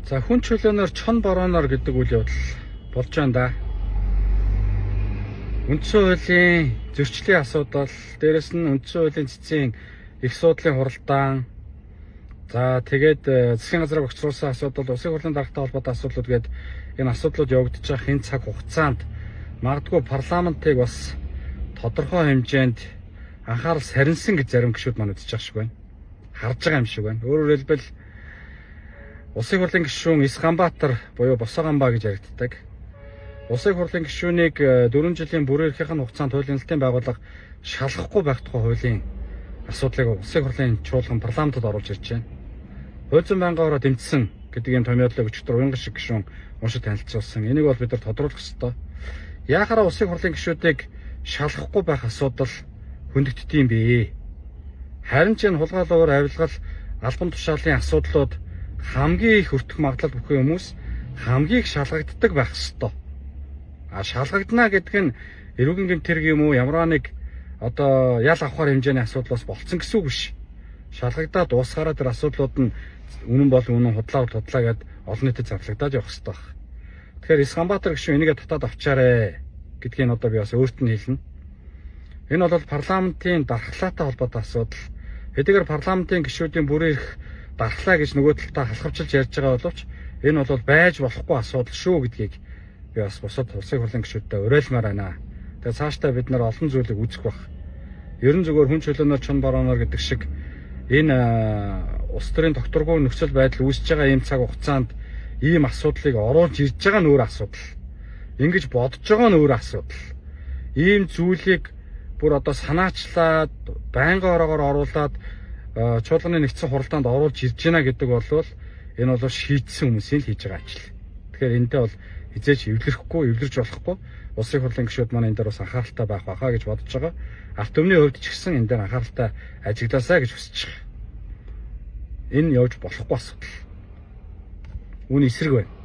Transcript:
За хүн чөлөөнөөр чон борооноор гэдэг үйл явдал болж байна да. Үндсэн хуулийн зөрчлийн асуудал, дээрэс нь үндсэн хуулийн цэцгийн их судлалын хуралдаан, за тэгээд засгийн газрыг огцруулсан асуудал, улсын хурлын даргатай холбоотой асуудлууд гээд энэ асуудлууд явагдаж байгаа энэ цаг хугацаанд магадгүй парламентыг бас тодорхой хэмжээнд анхаарал сарнсан гэж зарим гишүүд маань үзэж байгаа шиг байна. Харж байгаа юм шиг байна. Өөрөөр хэлбэл улсын хурлын гишүүн Исханбаатар буюу Босоганбаа гэж яригддаг. Улсын хурлын гишүүнийг 4 жилийн бүрэн эрхийн хугацаанд хуулийн нэлтийн байгууллага шалгахгүй байх тухай хуулийн асуудлыг улсын хурлын чуулган парламентод оруулж ирж байна. Хууль зүйн байнгын ороо дэмжсэн гэдэг юм томьёолыг өчигдөр уянган шиг гишүүн уншиж танилцуулсан. Энийг бол бид нар тодруулах ёстой. Яахаараа улсын хурлын гишүүдийг шалгахгүй байх асуудал хөндөгддөг юм бэ? Харин ч энэ хулгайлуур авилгал, албан тушаалын асуудлууд хамгийн их өртөх магадлал бүхэн хүмүүс хамгийн их шалгагддаг байх ёстой. Шалгагдана гэдэг нь эрүүгийн гэмтэрэг юм уу, ямар нэг одоо ял авахар хэмжээний асуудлаас болцсон гэсэн үг биш. Шалгагдаад дуусгаараа тэр асуудлууд нь үнэн бол үнэн, худлаа бол худлаа гэд олон нийтэд зарлагдаад явах ёстой. Тэгэхээр Исханбаатар гишүүн энийгээ татаад авчаарэ гэдгийг одоо би бас өөрт нь хэлнэ. Энэ бол парламентын дархлаатай холбоотой асуудал. Хэдийгээр парламентын гишүүдийн бүрэн эрх дархлаа гэж нөгөө талдаа халахвчилж ярьж байгаа боловч энэ бол байж болохгүй асуудал шүү гэдгийг би бас бусад улсын хурлын гишүүдтэй уриалмаар байна. Тэгээд цаашдаа бид нар олон зүйлийг үзэх бах. Ерөн зүгээр хүн чөлөөнөөр чон борооноор гэдэг шиг энэ улс төрийн докторгүй нөхцөл байдал үүсэж байгаа ийм цаг хугацаанд ийм асуудлыг оруулж ирж байгаа нь өөр асуудал. Ингэж бодож байгаа нь өөр асуудал. Ийм зүйлийг бүр одоо санаачлаад байнгын ороогоор оруулаад чуулганы нэгдсэн хуралдаанд оруулж ирж байна гэдэг бол энэ бол шийдсэн хүмүүсийн л хийж байгаа ажил. Тэгэхээр энэтэй бол хизээч эвлэрч болохгүй. Улсын хурлын гишүүд маань энэ дээр бас анхааралтай байх байхаа гэж бодож байгаа. Ард түмний хувьд ч гэсэн энэ дээр анхааралтай ажиглаасаа гэж хүсэж байгаа. Энэ явж болохгүй асуудал. Үүний эсрэг байна.